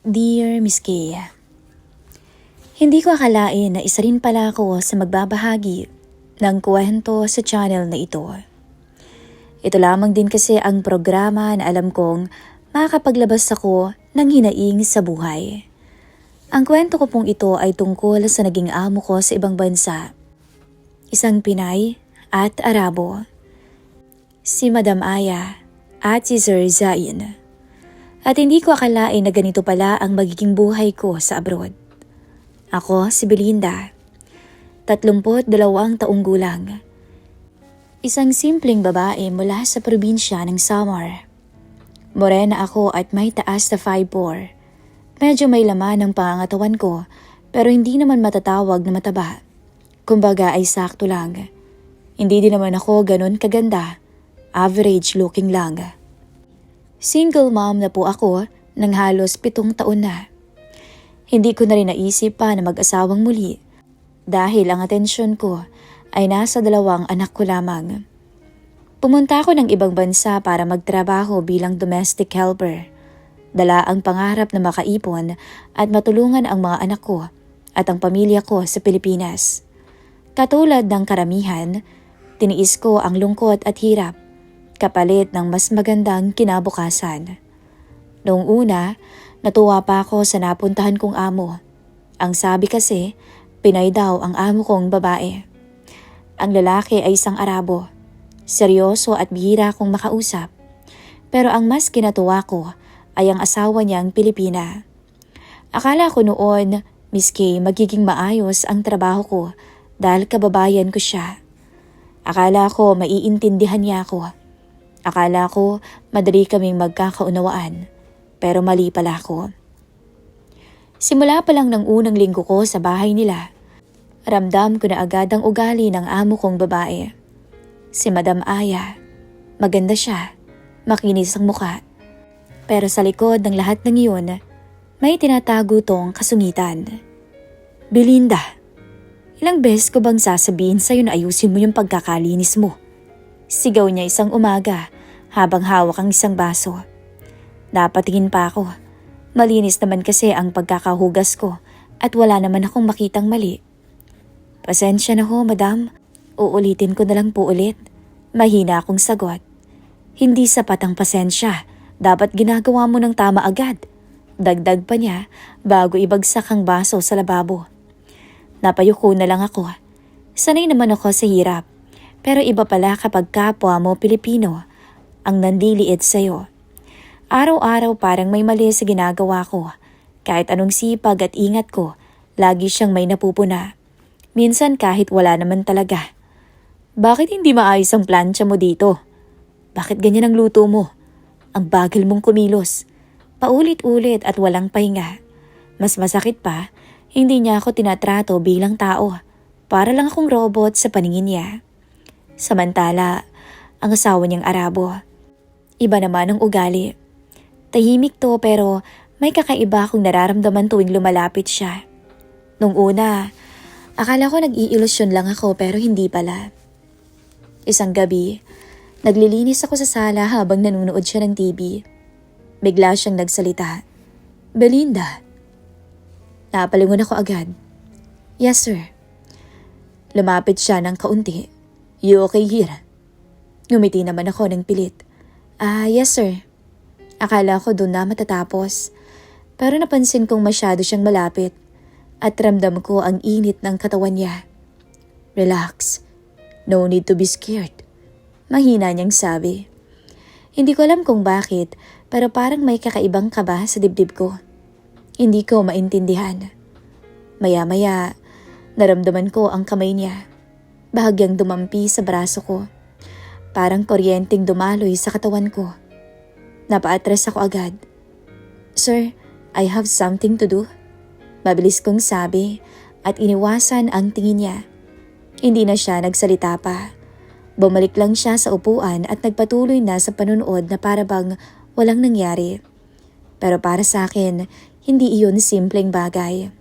Dear Miss Kay, hindi ko akalain na isa rin pala ako sa magbabahagi ng kwento sa channel na ito. Ito lamang din kasi ang programa na alam kong makakapaglabas ako ng hinaing sa buhay. Ang kwento ko pong ito ay tungkol sa naging amo ko sa ibang bansa. Isang Pinay at Arabo. Si Madam Aya at si Sir Zain. At hindi ko akalain na ganito pala ang magiging buhay ko sa abroad. Ako si Belinda, 32 taong gulang. Isang simpleng babae mula sa probinsya ng Samar. Morena ako at may taas na 5'4". Medyo may laman ang pangangatawan ko pero hindi naman matatawag na mataba. Kumbaga ay sakto lang. Hindi din naman ako ganun kaganda, average looking lang. Single mom na po ako ng halos 7 taon na. Hindi ko na rin naisip pa na mag-asawang muli dahil ang atensyon ko ay nasa 2 anak ko lamang. Pumunta ako ng ibang bansa para magtrabaho bilang domestic helper. Dala ang pangarap na makaipon at matulungan ang mga anak ko at ang pamilya ko sa Pilipinas. Katulad ng karamihan, tiniis ko ang lungkot at hirap kapalit ng mas magandang kinabukasan. Noong una, natuwa pa ako sa napuntahan kong amo. Ang sabi kasi, Pinay daw ang amo kong babae. Ang lalaki ay isang Arabo. Seryoso at bihira kong makausap. Pero ang mas kinatuwa ko ay ang asawa niyang Pilipina. Akala ko noon, Miss Kay, magiging maayos ang trabaho ko dahil kababayan ko siya. Akala ko maiintindihan niya ako. Akala ko madali kaming magkakaunawaan, pero mali pala ako. Simula pa lang ng unang linggo ko sa bahay nila, ramdam ko na agad ang ugali ng amo kong babae. Si Madam Aya, maganda siya, makinis ang muka. Pero sa likod ng lahat ng iyon, may tinatago tong kasungitan. Belinda, ilang beses ko bang sasabihin sa'yo na ayusin mo yung pagkakalinis mo? Sigaw niya isang umaga habang hawak ang isang baso. Napatingin pa ako. Malinis naman kasi ang pagkakahugas ko at wala naman akong makitang mali. Pasensya na ho, madam. Uulitin ko na lang po ulit. Mahina akong sagot. Hindi sapat ang pasensya. Dapat ginagawa mo ng tama agad. Dagdag pa niya bago ibagsak ang baso sa lababo. Napayuko na lang ako. Sanay naman ako sa hirap. Pero iba pala kapag kapwa mo Pilipino ang nandiliit sa'yo. Araw-araw parang may mali sa ginagawa ko. Kahit anong sipag at ingat ko, lagi siyang may napupuna. Minsan kahit wala naman talaga. Bakit hindi maayos ang plancha mo dito? Bakit ganyan ang luto mo? Ang bagal mong kumilos. Paulit-ulit at walang pahinga. Mas masakit pa, hindi niya ako tinatrato bilang tao. Para lang akong robot sa paningin niya. Samantala, ang asawa niyang Arabo. Iba naman ang ugali. Tahimik to pero may kakaiba akong nararamdaman tuwing lumalapit siya. Nung una, akala ko nag-iilusyon lang ako pero hindi pala. Isang gabi, naglilinis ako sa sala habang nanonood siya ng TV. Bigla siyang nagsalita. Belinda. Napalingon ako agad. Yes, sir. Lumapit siya ng kaunti. You okay here? Ngumiti naman ako ng pilit. Yes sir. Akala ko doon na matatapos. Pero napansin kong masyado siyang malapit. At ramdam ko ang init ng katawan niya. Relax. No need to be scared. Mahina niyang sabi. Hindi ko alam kung bakit, pero parang may kakaibang kaba sa dibdib ko. Hindi ko maintindihan. Maya-maya, naramdaman ko ang kamay niya. Bahagyang dumampi sa braso ko. Parang kuryenteng dumaloy sa katawan ko. Napaatras ako agad. Sir, I have something to do. Mabilis kong sabi at iniwasan ang tingin niya. Hindi na siya nagsalita pa. Bumalik lang siya sa upuan at nagpatuloy na sa panunood na para bang walang nangyari. Pero para sa akin, hindi iyon simpleng bagay.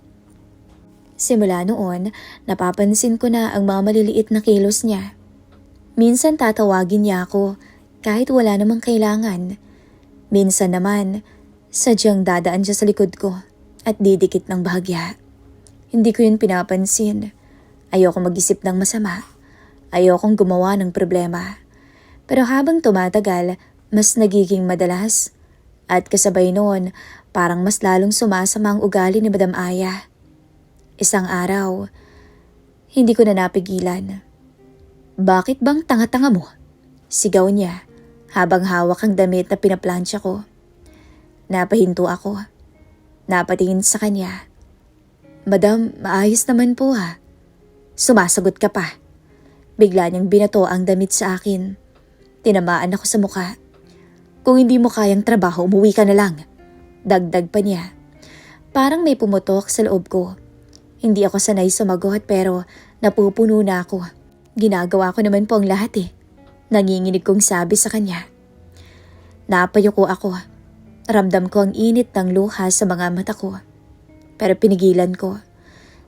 Simula noon, napapansin ko na ang mga maliliit na kilos niya. Minsan tatawagin niya ako kahit wala namang kailangan. Minsan naman, Sadyang dadaan siya sa likod ko at didikit ng bahagya. Hindi ko yun pinapansin. Ayoko mag-isip ng masama. Ayokong gumawa ng problema. Pero habang tumatagal, mas nagiging madalas. At kasabay noon, parang mas lalong sumasama ang ugali ni Madam Aya. Isang araw, hindi ko na napigilan. "Bakit bang tanga-tanga mo?" Sigaw niya habang hawak ang damit na pinaplansya ko. Napahinto ako. Napatingin sa kanya. "Madam, maayos naman po ha." Sumasagot ka pa. Bigla niyang binato ang damit sa akin. Tinamaan ako sa muka. "Kung hindi mo kayang trabaho, umuwi ka na lang." Dagdag pa niya. Parang may pumutok sa loob ko. Hindi ako sanay sumagot pero napupuno na ako. Ginagawa ko naman po ang lahat eh. Nanginginig kong sabi sa kanya. Napayuko ako. Ramdam ko ang init ng luha sa mga mata ko. Pero pinigilan ko.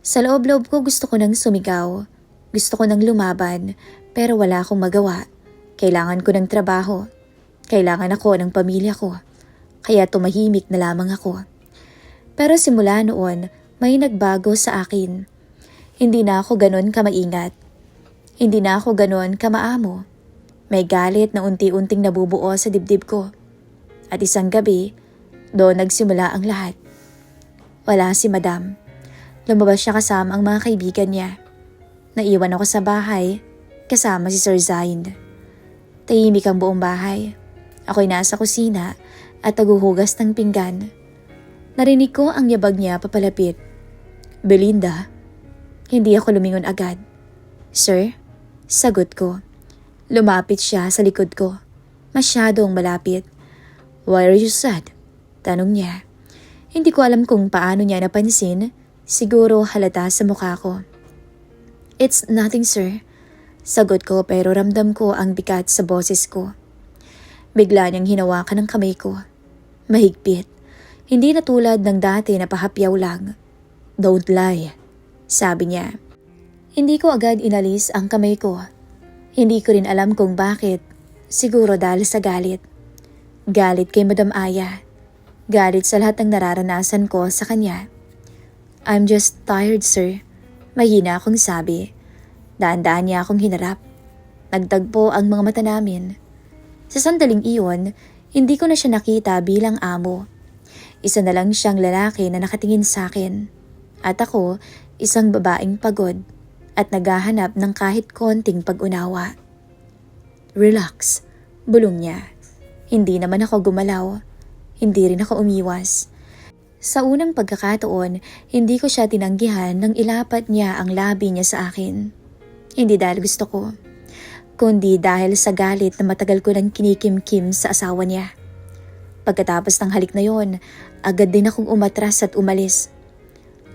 Sa loob-loob ko gusto ko nang sumigaw. Gusto ko nang lumaban pero wala akong magawa. Kailangan ko ng trabaho. Kailangan ako ng pamilya ko. Kaya tumahimik na lamang ako. Pero simula noon, may nagbago sa akin. Hindi na ako ganon kamaingat. Hindi na ako ganon kamaamo. May galit na unti-unting nabubuo sa dibdib ko. At isang gabi, doon nagsimula ang lahat. Wala si Madam. Lumabas siya kasama ang mga kaibigan niya. Naiwan ako sa bahay, kasama si Sir Zain. Tahimik ang buong bahay. Ako'y nasa kusina at naghuhugas ng pinggan. Narinig ko ang yabag niya papalapit. "Belinda." Hindi ako lumingon agad. "Sir?" Sagot ko. Lumapit siya sa likod ko. Masyadong malapit. "Why are you sad?" Tanong niya. Hindi ko alam kung paano niya napansin. Siguro halata sa mukha ko. "It's nothing, sir." Sagot ko pero ramdam ko ang bigat sa boses ko. Bigla niyang hinawakan ang kamay ko. Mahigpit. Hindi na tulad ng dati na pahapyaw lang. "Don't lie," sabi niya. Hindi ko agad inalis ang kamay ko. Hindi ko rin alam kung bakit. Siguro dahil sa galit. Galit kay Madam Aya. Galit sa lahat ng nararanasan ko sa kanya. "I'm just tired, sir." Mahina akong sabi. Daan-daan niya akong hinarap. Nagtagpo ang mga mata namin. Sa sandaling iyon, hindi ko na siya nakita bilang amo. Isa na lang siyang lalaki na nakatingin sa akin. At ako, isang babaeng pagod at naghahanap ng kahit konting pag-unawa. "Relax," bulong niya. Hindi naman ako gumalaw. Hindi rin ako umiwas. Sa unang pagkakataon, hindi ko siya tinanggihan nang ilapat niya ang labi niya sa akin. Hindi dahil gusto ko, kundi dahil sa galit na matagal ko nang kinikimkim sa asawa niya. Pagkatapos ng halik na yon, agad din akong umatras at umalis.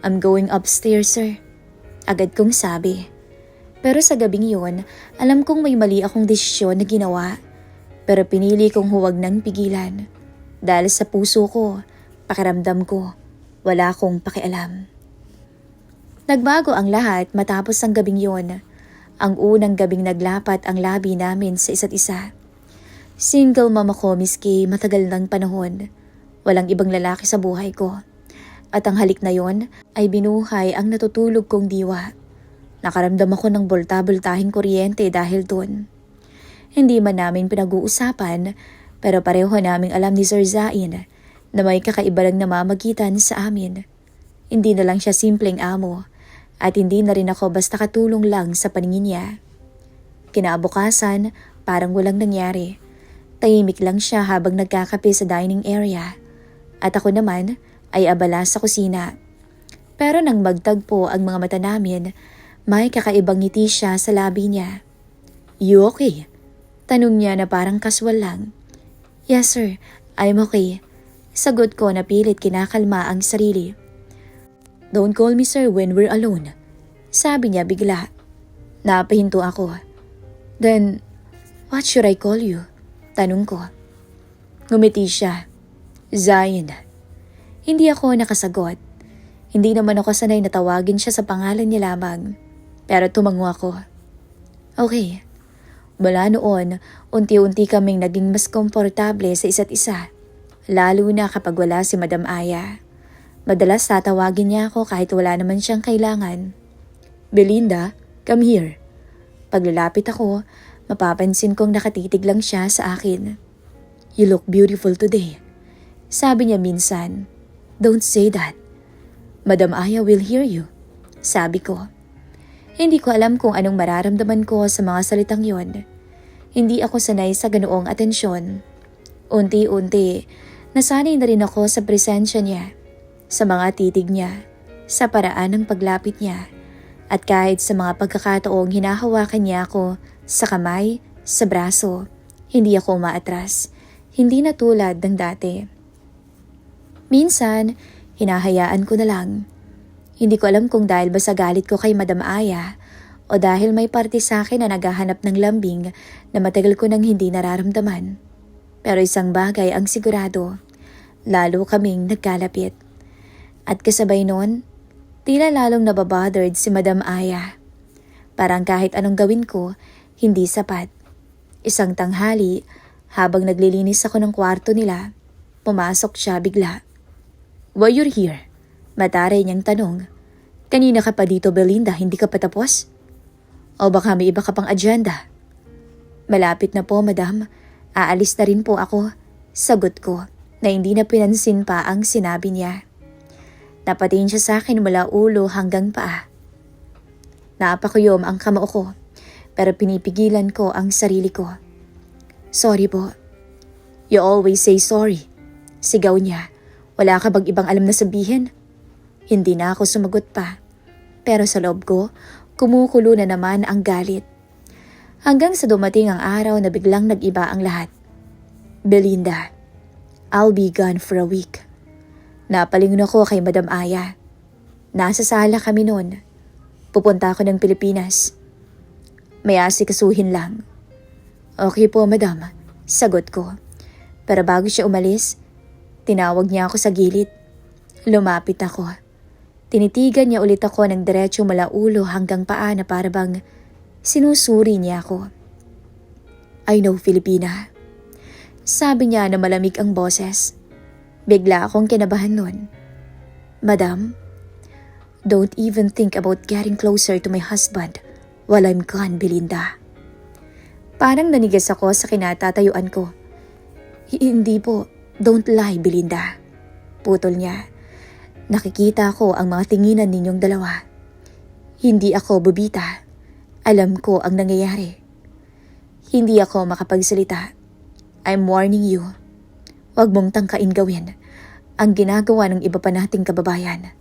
"I'm going upstairs, sir." Agad kong sabi. Pero sa gabing yun, alam kong may mali akong desisyon na ginawa. Pero pinili kong huwag nang pigilan. Dahil sa puso ko, pakiramdam ko, wala akong pakialam. Nagbago ang lahat matapos ang gabing yun. Ang unang gabing naglapat ang labi namin sa isa't isa. Single mom ako miski matagal ng panahon. Walang ibang lalaki sa buhay ko. At ang halik na yon ay binuhay ang natutulog kong diwa. Nakaramdam ako ng bolta-boltahing kuryente dahil doon. Hindi man namin pinag-uusapan, pero pareho naming alam ni Sir Zain na may kakaiba lang namamagitan sa amin. Hindi na lang siya simpleng amo at hindi na rin ako basta katulong lang sa paningin niya. Kinabukasan, parang walang nangyari. Tahimik lang siya habang nagkakape sa dining area. At ako naman ay abala sa kusina. Pero nang magtagpo ang mga mata namin, may kakaibang ngiti siya sa labi niya. "You okay?" Tanong niya na parang kaswal lang. "Yes sir, I'm okay." Sagot ko na pilit kinakalma ang sarili. "Don't call me sir when we're alone." Sabi niya bigla. Napahinto ako. "Then, what should I call you?" Tanong ko. Ngumiti siya. "Zain." Hindi ako nakasagot. Hindi naman ako sanay na tawagin siya sa pangalan niya lamang. Pero tumango ako. Okay. Mula noon, unti-unti kaming naging mas komportable sa isa't isa. Lalo na kapag wala si Madam Aya. Madalas tatawagin niya ako kahit wala naman siyang kailangan. "Belinda, come here." Paglalapit ako, mapapansin kong nakatitig lang siya sa akin. "You look beautiful today," sabi niya minsan. "Don't say that. Madam Aya will hear you," sabi ko. Hindi ko alam kung anong mararamdaman ko sa mga salitang yon. Hindi ako sanay sa ganoong atensyon. Unti-unti, nasanay na rin ako sa presensya niya, sa mga titig niya, sa paraan ng paglapit niya, at kahit sa mga pagkakataong hinahawakan niya ako sa kamay, sa braso, hindi ako umaatras, hindi na tulad ng dati. Minsan, hinahayaan ko na lang. Hindi ko alam kung dahil ba sa galit ko kay Madam Aya o dahil may parte sa akin na naghahanap ng lambing na matagal ko nang hindi nararamdaman. Pero isang bagay ang sigurado, lalo kaming nagkalapit. At kasabay nun, tila lalong nababothered si Madam Aya. Parang kahit anong gawin ko, hindi sapat. Isang tanghali, habang naglilinis ako ng kwarto nila, pumasok siya bigla. "Why you're here?" Mataray niyang tanong. "Kanina ka pa dito, Belinda, hindi ka pa tapos? O baka may iba ka pang agenda?" "Malapit na po, madam. Aalis na rin po ako." Sagot ko na hindi na pinansin pa ang sinabi niya. Napatingin siya sa akin mula ulo hanggang paa. Napakuyom ang kamao ko, pero pinipigilan ko ang sarili ko. "Sorry po." "You always say sorry." Sigaw niya. "Wala ka bang ibang alam na sabihin?" Hindi na ako sumagot pa. Pero sa loob ko, kumukulo na naman ang galit. Hanggang sa dumating ang araw na biglang nag-iba ang lahat. "Belinda, I'll be gone for a week." Napalingon ako kay Madam Aya. Nasa sala kami noon. Pupunta ako ng Pilipinas. "May asikasuhin lang." "Okay po, madam," sagot ko. Pero bago siya umalis, tinawag niya ako sa gilid. Lumapit ako. Tinitigan niya ulit ako ng diretso mula ulo hanggang paa na parabang sinusuri niya ako. "I know, Filipina," sabi niya na malamig ang boses. Bigla akong kinabahan nun. "Madam, don't even think about getting closer to my husband while I'm gone, Belinda." Parang nanigas ako sa kinatatayuan ko. "Hindi po, don't lie, Belinda." Putol niya. Nakikita ko ang mga tinginan ninyong dalawa. Hindi ako bubita. Alam ko ang nangyayari. Hindi ako makapagsalita. I'm warning you. Huwag mong tangkain gawin ang ginagawa ng iba pa nating kababayan.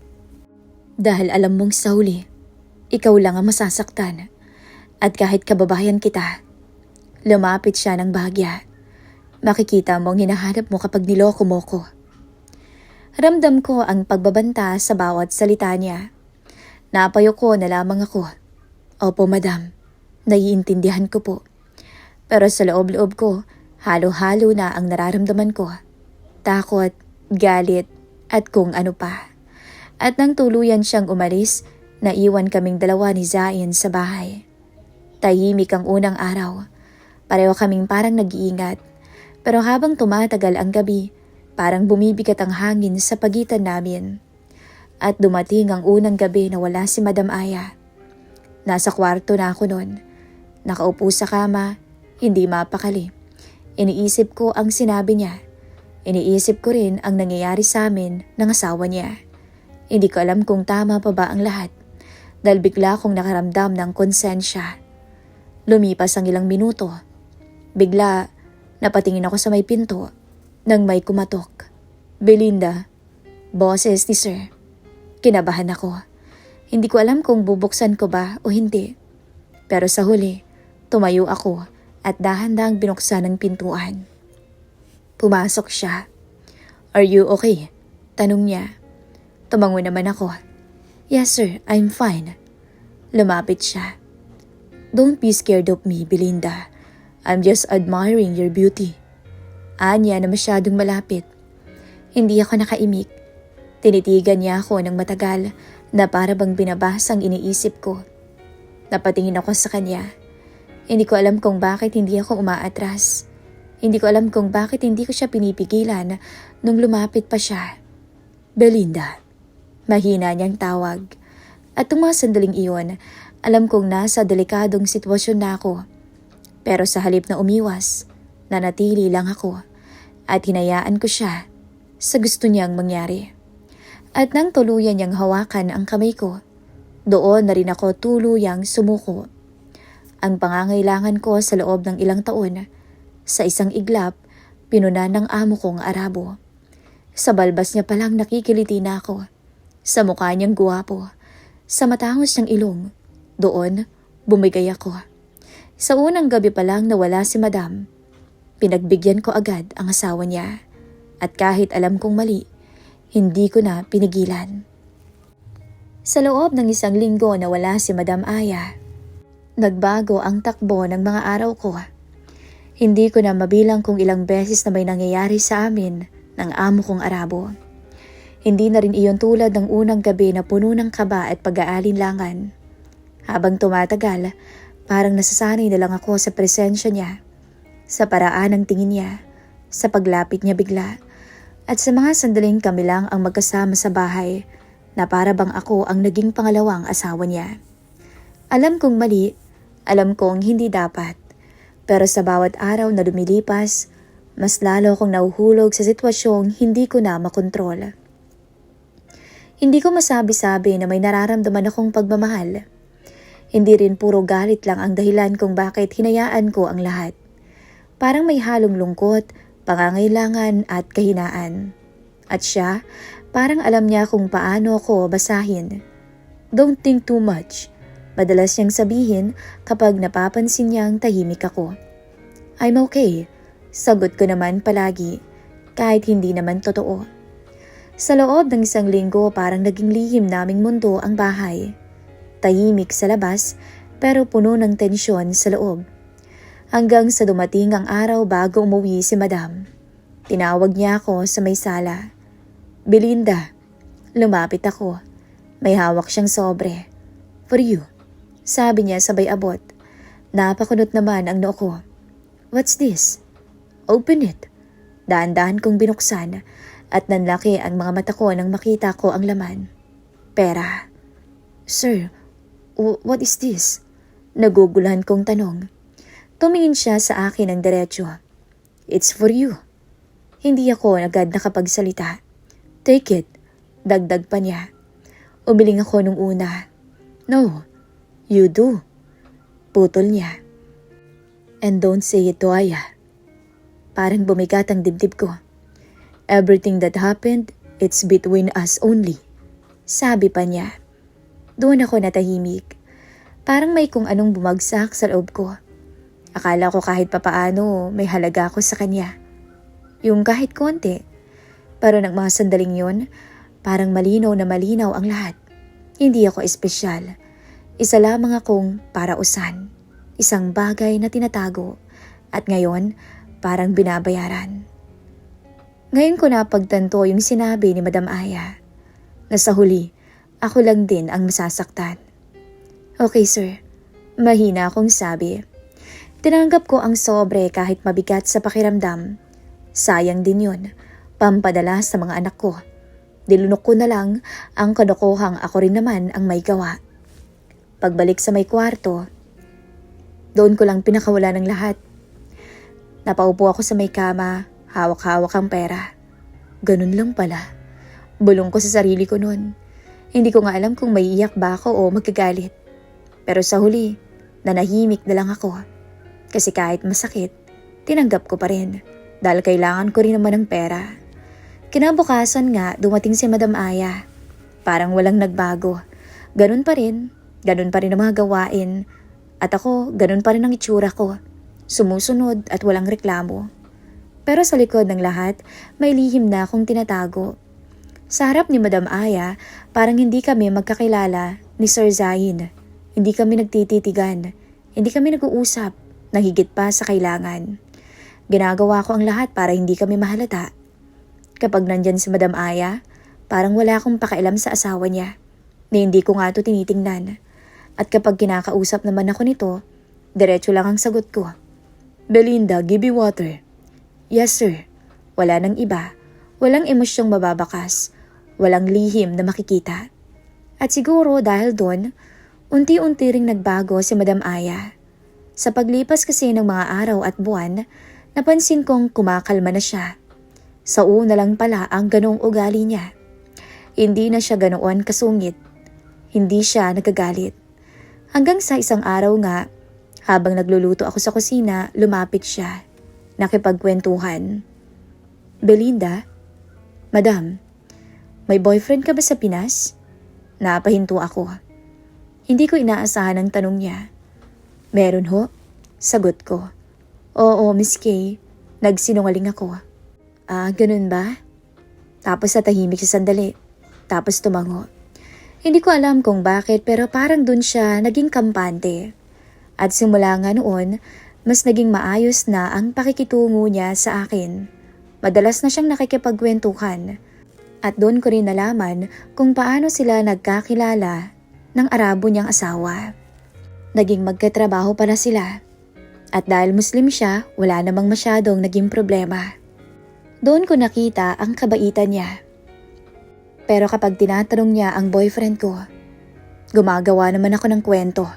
Dahil alam mong sa huli, ikaw lang ang masasaktan. At kahit kababayan kita, lumapit siya ng bahagya. Makikita mo ang hinahanap mo kapag niloko mo ko. Ramdam ko ang pagbabanta sa bawat salita niya. Napayo ko na lamang ako. "Opo, madam. Naiintindihan ko po." Pero sa loob-loob ko, halo-halo na ang nararamdaman ko. Takot, galit, at kung ano pa. At nang tuluyan siyang umalis, naiwan kaming dalawa ni Zain sa bahay. Tahimik ang unang araw. Pareho kaming parang nag-iingat. Pero habang tumatagal ang gabi, parang bumibigat ang hangin sa pagitan namin. At dumating ang unang gabi na wala si Madam Aya. Nasa kwarto na ako noon. Nakaupo sa kama, hindi mapakali. Iniisip ko ang sinabi niya. Iniisip ko rin ang nangyayari sa amin ng asawa niya. Hindi ko alam kung tama pa ba ang lahat, dahil bigla akong nakaramdam ng konsensya. Lumipas ang ilang minuto. Bigla, napatingin ako sa may pinto nang may kumatok. "Belinda." Boses ni Sir. Kinabahan ako. Hindi ko alam kung bubuksan ko ba o hindi. Pero sa huli, tumayo ako at dahan-dahang binuksan ang pintuan. Pumasok siya. "Are you okay?" Tanong niya. Tumango naman ako. "Yes sir, I'm fine." Lumapit siya. "Don't be scared of me, Belinda. I'm just admiring your beauty." Anya na masyadong malapit. Hindi ako nakaimik. Tinitigan niya ako ng matagal na para bang binabasa ang iniisip ko. Napatingin ako sa kanya. Hindi ko alam kung bakit hindi ako umaatras. Hindi ko alam kung bakit hindi ko siya pinipigilan nung lumapit pa siya. Belinda. Mahina niyang tawag. At tung mga sandaling iyon, alam kong nasa delikadong sitwasyon na ako. Pero sa halip na umiwas, nanatili lang ako at hinayaan ko siya sa gusto niyang mangyari. At nang tuluyan niyang hawakan ang kamay ko, doon na rin ako tuluyang sumuko. Ang pangangailangan ko sa loob ng ilang taon, sa isang iglap, pinuna ng amo kong Arabo. Sa balbas niya palang nakikiliti na ako. Sa mukha niyang guwapo, sa matangos niyang ilong, doon bumigay ako. Sa unang gabi pa lang nawala si Madam. Pinagbigyan ko agad ang asawa niya. At kahit alam kong mali, hindi ko na pinigilan. Sa loob ng isang linggo nawala si Madam Aya. Nagbago ang takbo ng mga araw ko. Hindi ko na mabilang kung ilang beses na may nangyayari sa amin ng amo kong Arabo. Hindi na rin iyon tulad ng unang gabi na puno ng kaba at pag-aalinlangan. Habang tumatagal, parang nasasanay na lang ako sa presensya niya, sa paraan ng tingin niya, sa paglapit niya bigla, at sa mga sandaling kami lang ang magkasama sa bahay na para bang ako ang naging pangalawang asawa niya. Alam kong mali, alam kong hindi dapat, pero sa bawat araw na lumilipas, mas lalo akong nahuhulog sa sitwasyong hindi ko na makontrol. Hindi ko masabi-sabi na may nararamdaman akong pagmamahal. Hindi rin puro galit lang ang dahilan kung bakit hinayaan ko ang lahat. Parang may halong lungkot, pangangailangan at kahinaan. At siya, parang alam niya kung paano ako basahin. Don't think too much. Madalas niyang sabihin kapag napapansin niyang tahimik ako. I'm okay. Sagot ko naman palagi, kahit hindi naman totoo. Sa loob ng isang linggo parang naging lihim naming mundo ang bahay. Tahimik sa labas pero puno ng tensyon sa loob. Hanggang sa dumating ang araw bago umuwi si Madam. Tinawag niya ako sa may sala. Belinda. Lumapit ako. May hawak siyang sobre. For you. Sabi niya sabay abot. Napakunot naman ang noo ko. What's this? Open it. Dahan-dahan kong binuksan at nanlaki ang mga mata ko nang makita ko ang laman. Pera. Sir, what is this? Naguguluhan kong tanong. Tumingin siya sa akin ng diretso. It's for you. Hindi ako agad nakapagsalita. Take it. Dagdag pa niya. Umiling ako nung una. No, you do. Putol niya. And don't say it to Aya. Parang bumigat ang dibdib ko. Everything that happened, it's between us only. Sabi pa niya. Doon ako natahimik. Parang may kung anong bumagsak sa loob ko. Akala ko kahit papaano may halaga ako sa kanya. Yung kahit konti. Pero ng mga sandaling yun, parang malinaw na malinaw ang lahat. Hindi ako espesyal. Isa lamang akong parausan. Isang bagay na tinatago. At ngayon, parang binabayaran. Ngayon ko napagtanto yung sinabi ni Madam Aya. Na sa huli, ako lang din ang masasaktan. Okay sir, mahina akong sabi. Tinanggap ko ang sobre kahit mabigat sa pakiramdam. Sayang din yun, pampadala sa mga anak ko. Dilunok ko na lang ang kadokohang ako rin naman ang may gawa. Pagbalik sa may kwarto, doon ko lang pinakawala ng lahat. Napaupo ako sa may kama, hawak-hawak ang pera. Ganun lang pala. Bulong ko sa sarili ko noon. Hindi ko nga alam kung may iyak ba ako o magkagalit. Pero sa huli, nanahimik na lang ako. Kasi kahit masakit, tinanggap ko pa rin. Dahil kailangan ko rin naman ng pera. Kinabukasan nga, dumating si Madam Aya. Parang walang nagbago. Ganun pa rin ang mga gawain. At ako, ganun pa rin ang itsura ko. Sumusunod at walang reklamo. Pero sa likod ng lahat, may lihim na akong tinatago. Sa harap ni Madam Aya, parang hindi kami magkakilala ni Sir Zain. Hindi kami nagtititigan. Hindi kami nag-uusap. Nahigit pa sa kailangan. Ginagawa ko ang lahat para hindi kami mahalata. Kapag nandyan si Madam Aya, parang wala akong pakialam sa asawa niya. Na hindi ko nga ito tinitingnan. At kapag kinakausap naman ako nito, diretso lang ang sagot ko. Belinda, give me water. Yes sir. Wala nang iba. Walang emosyong mababakas. Walang lihim na makikita. At siguro dahil doon, unti-unti ring nagbago si Madam Aya. Sa paglipas kasi ng mga araw at buwan, napansin kong kumakalma na siya. Sa una lang pala ang ganong ugali niya. Hindi na siya ganoon kasungit. Hindi siya nagagalit. Hanggang sa isang araw nga, habang nagluluto ako sa kusina, lumapit siya. Nakipagkwentuhan. Belinda? Madam, may boyfriend ka ba sa Pinas? Napahinto ako. Hindi ko inaasahan ang tanong niya. Meron ho? Sagot ko. Oo, Miss Kay. Nagsinungaling ako. Ah, ganun ba? Tapos natahimik siya sandali. Tapos tumango. Hindi ko alam kung bakit pero parang dun siya naging kampante. At simula nga noon, mas naging maayos na ang pakikitungo niya sa akin. Madalas na siyang nakikipagkwentuhan. At doon ko rin nalaman kung paano sila nagkakilala ng Arabo niyang asawa. Naging magkatrabaho pala sila. At dahil Muslim siya, wala namang masyadong naging problema. Doon ko nakita ang kabaitan niya. Pero kapag tinatanong niya ang boyfriend ko, gumagawa naman ako ng kwento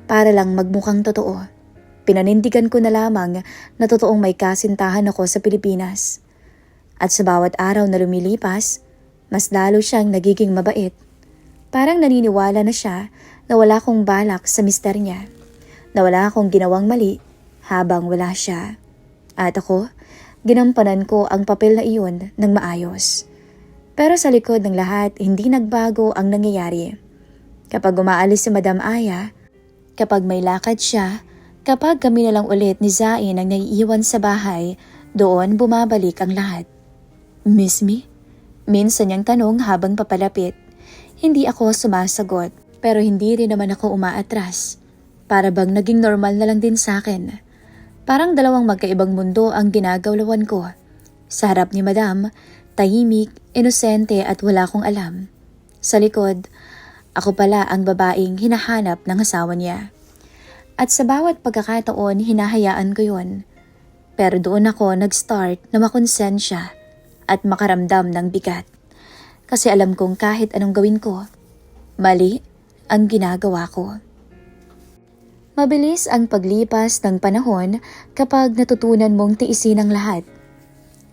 para lang magmukhang totoo. Pinanindigan ko na lamang na totoong may kasintahan ako sa Pilipinas. At sa bawat araw na lumilipas, mas lalo siyang nagiging mabait. Parang naniniwala na siya na wala akong balak sa mister niya, na wala akong ginawang mali habang wala siya. At ako, ginampanan ko ang papel na iyon ng maayos. Pero sa likod ng lahat, hindi nagbago ang nangyayari. Kapag umaalis si Madam Aya, kapag may lakad siya, kapag kami na lang ulit ni Zain ang naiiwan sa bahay, doon bumabalik ang lahat. Miss me? Minsan niyang tanong habang papalapit. Hindi ako sumasagot, pero hindi rin naman ako umaatras. Para bang naging normal na lang din sa akin. Parang dalawang magkaibang mundo ang ginagawlawan ko. Sa harap ni Madam, tahimik, inosente at wala akong alam. Sa likod, ako pala ang babaeng hinahanap ng asawa niya. At sa bawat pagkakataon, hinahayaan ko yun. Pero doon ako nag-start na makonsensya at makaramdam ng bigat. Kasi alam kong kahit anong gawin ko, mali ang ginagawa ko. Mabilis ang paglipas ng panahon kapag natutunan mong tiisin ang lahat.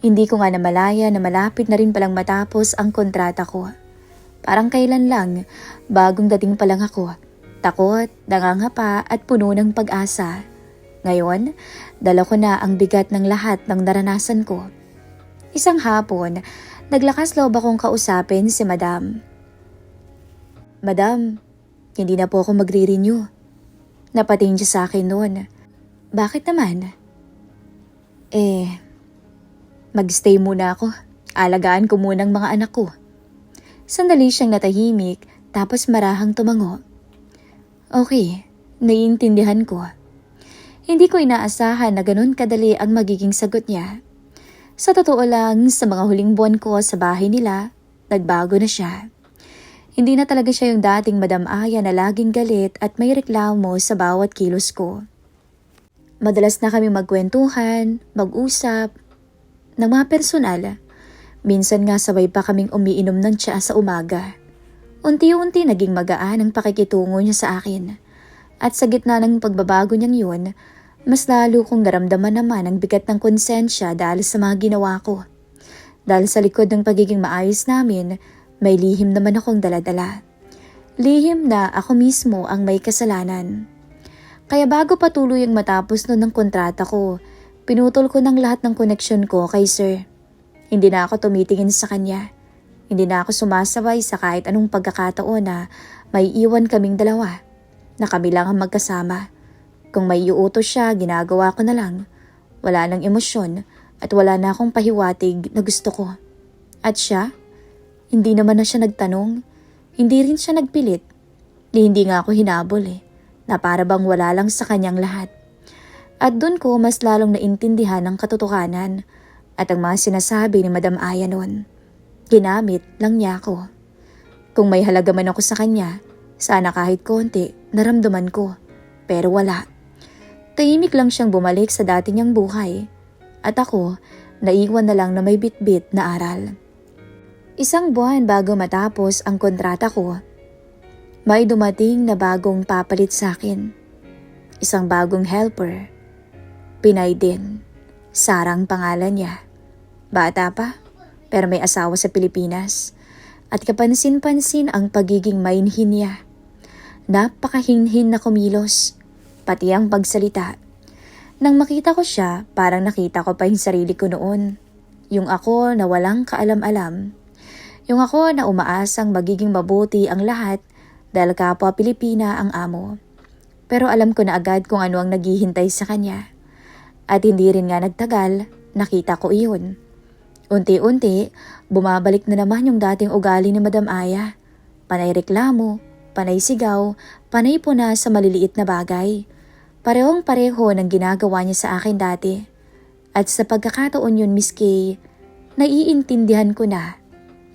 Hindi ko nga namalaya na malapit na rin palang matapos ang kontrata ko. Parang kailan lang, bagong dating pa lang ako. Takot, nangangapa at puno ng pag-asa. Ngayon, dala ko na ang bigat ng lahat ng naranasan ko. Isang hapon, naglakas loob akong kausapin si Madam. Madam, hindi na po ako magre-renew. Napatingin siya sa akin noon. Bakit naman? Magstay muna ako. Alagaan ko muna ang mga anak ko. Sandali siyang natahimik tapos marahang tumango. Okay, naiintindihan ko. Hindi ko inaasahan na ganun kadali ang magiging sagot niya. Sa totoo lang, sa mga huling buwan ko sa bahay nila, nagbago na siya. Hindi na talaga siya yung dating Madam Aya na laging galit at may reklamo sa bawat kilos ko. Madalas na kami magkwentuhan, mag-usap, ng mga personal. Minsan nga sabay pa kaming umiinom ng tsaa sa umaga. Unti-unti naging magaan ang pakikitungo niya sa akin. At sa gitna ng pagbabago niyang yun, mas lalo kong naramdaman naman ang bigat ng konsensya dahil sa mga ginawa ko. Dahil sa likod ng pagiging maayos namin, may lihim naman akong daladala. Lihim na ako mismo ang may kasalanan. Kaya bago patuloy ang matapos nun ng kontrata ko, pinutol ko ng lahat ng koneksyon ko kay Sir. Hindi na ako tumitingin sa kanya. Hindi na ako sumasabay sa kahit anong pagkakataon na may iwan kaming dalawa, na kami lang ang magkasama. Kung may iuutos siya, ginagawa ko na lang. Wala nang emosyon at wala na akong pahiwatig na gusto ko. At siya, hindi naman na siya nagtanong. Hindi rin siya nagpilit. Hindi nga ako hinabol na para bang wala lang sa kanyang lahat. At doon ko mas lalong naintindihan ang katotohanan at ang mga sinasabi ni Madam Aya noon. Ginamit lang niya ako. Kung may halaga man ako sa kanya, sana kahit konti naramdaman ko. Pero wala. Tahimik lang siyang bumalik sa dati niyang buhay. At ako, Naiwan na lang na may bitbit na aral. Isang buwan bago matapos ang kontrata ko, may dumating na bagong papalit sa akin. Isang bagong helper. Pinay din. Sarang pangalan niya. Bata pa, pero may asawa sa Pilipinas. At kapansin-pansin ang pagiging mainhin niya. Napakahinhin na kumilos, pati ang pagsalita. Nang makita ko siya, parang nakita ko pa yung sarili ko noon. Yung ako na walang kaalam-alam. Yung ako na umaasang magiging mabuti ang lahat dahil kapwa Pilipina ang amo. Pero alam ko na agad kung ano ang naghihintay sa kanya. At hindi rin nga nagtagal, nakita ko iyon. Unti-unti, bumabalik na naman yung dating ugali ni Madam Aya. Panay reklamo, panay sigaw, panay puna sa maliliit na bagay. Parehong-pareho ng ginagawa niya sa akin dati. At sa pagkakataon yun, Miss Kay, naiintindihan ko na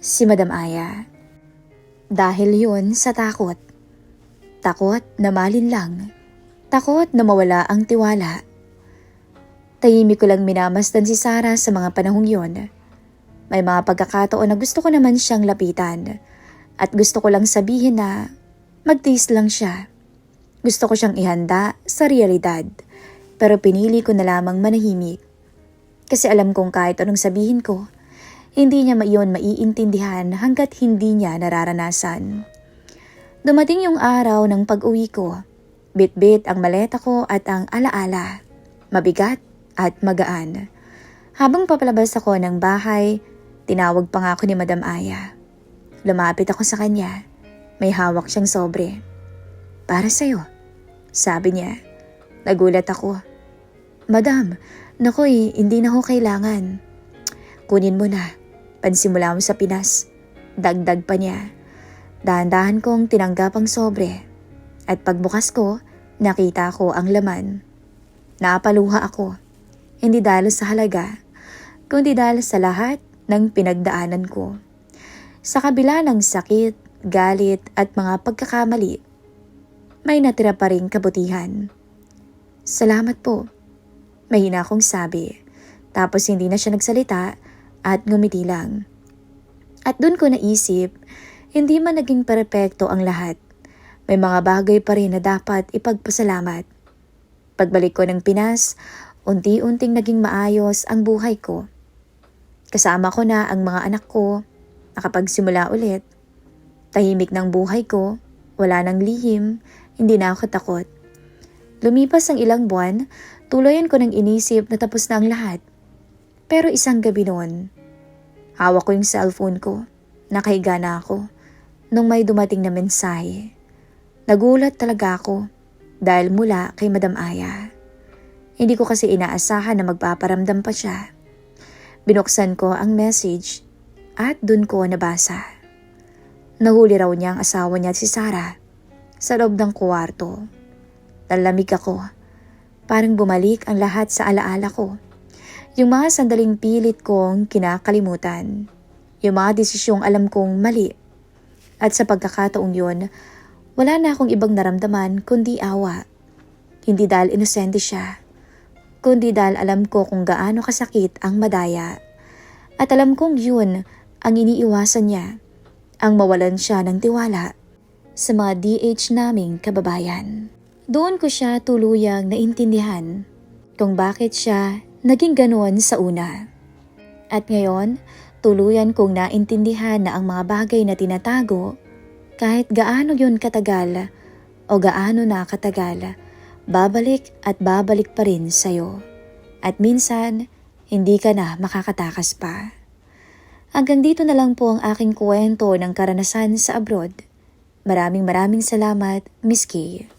si Madam Aya. Dahil yun sa takot. Takot na malinlang. Takot na mawala ang tiwala. Tahimik ko lang minamasdan si Sarah sa mga panahong yun. May mga pagkakataon na gusto ko naman siyang lapitan. At gusto ko lang sabihin na magtiis lang siya. Gusto ko siyang ihanda sa realidad. Pero pinili ko na lamang manahimik. Kasi alam kong kahit anong sabihin ko, hindi niya iyon maiintindihan hanggat hindi niya nararanasan. Dumating yung araw ng pag-uwi ko. Bit-bit ang maleta ko at ang alaala. Mabigat at magaan. Habang papalabas ako ng bahay, tinawag pa nga ako ni Madam Aya. Lumapit ako sa kanya. May hawak siyang sobre. Para sa'yo, sabi niya. Nagulat ako. Madam, nakoy, hindi na ho kailangan. Kunin mo na. Pansimula mo sa Pinas. Dagdag pa niya. Dahan-dahan kong tinanggap ang sobre. At pagbukas ko, nakita ko ang laman. Napaluha ako. Hindi dahil sa halaga, kundi dahil sa lahat ng pinagdaanan ko. Sa kabila ng sakit, galit at mga pagkakamali, may natira pa ring kabutihan. Salamat po. Mahina akong sabi. Tapos hindi na siya nagsalita at ngumiti lang. At dun ko naisip, hindi man naging perpekto ang lahat. May mga bagay pa rin na dapat ipagpasalamat. Pagbalik ko ng Pinas, unti-unting naging maayos ang buhay ko. Kasama ko na ang mga anak ko, nakapagsimula ulit. Tahimik ng buhay ko, wala nang lihim, hindi na ako katakot. Lumipas ang ilang buwan, tuluyan ko nang inisip na tapos na ang lahat. Pero isang gabi noon, hawak ko yung cellphone ko, nakahiga na ako, nung may dumating na mensahe. Nagulat talaga ako dahil mula kay Madam Aya. Hindi ko kasi inaasahan na magpaparamdam pa siya. Binuksan ko ang message at dun ko nabasa. Nahuli raw niya ang asawa niya at si Sarah sa loob ng kwarto. Nalamig ako. Parang bumalik ang lahat sa alaala ko. Yung mga sandaling pilit kong kinakalimutan. Yung mga desisyong alam kong mali. At sa pagkakataong yun, wala na akong ibang naramdaman kundi awa. Hindi dahil inosente siya, kundi dahil alam ko kung gaano kasakit ang madaya. At alam kong yun ang iniiwasan niya, ang mawalan siya ng tiwala sa mga DH naming kababayan. Doon ko siya tuluyang naintindihan kung bakit siya naging ganoon sa una. At ngayon, tuluyan kong naintindihan na ang mga bagay na tinatago, kahit gaano yun katagal o gaano na katagal, babalik at babalik pa rin sa'yo. At minsan, hindi ka na makakatakas pa. Hanggang dito na lang po ang aking kwento ng karanasan sa abroad. Maraming salamat, Miss Kay.